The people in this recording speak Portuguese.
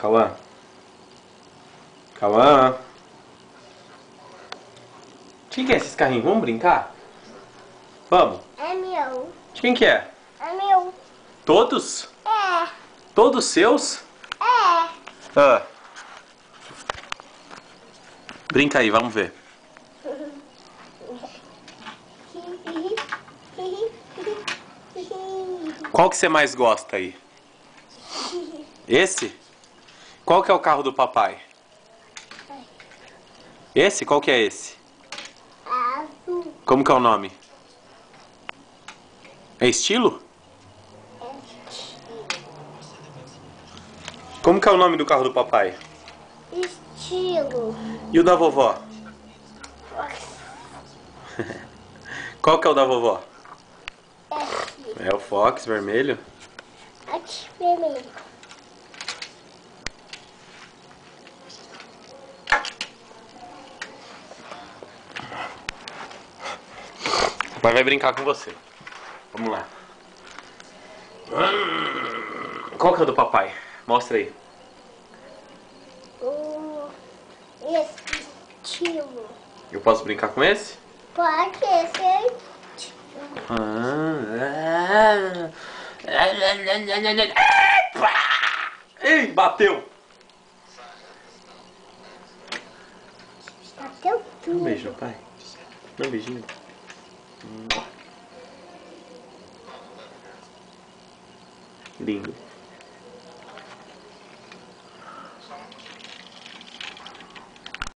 Cauã. Cauã. De quem que é esses carrinhos? Vamos brincar? Vamos. É meu. De quem que é? É meu. Todos? É. Todos seus? É. Ah. Brinca aí, vamos ver. Qual que você mais gosta aí? Esse? Qual que é o carro do papai? Esse? Qual que é esse? Azul. Como que é o nome? É estilo? Como que é o nome do carro do papai? Estilo. E o da vovó? Qual que é o da vovó? Esse. É o Fox vermelho? Aqui vermelho. O papai vai brincar com você. Vamos lá. Qual que é o do papai? Mostra aí. Esse estilo. Eu posso brincar com esse? Pode ser. Ei, bateu! Bateu Dá um tudo. beijo, pai. Dá um beijinho. Lindo.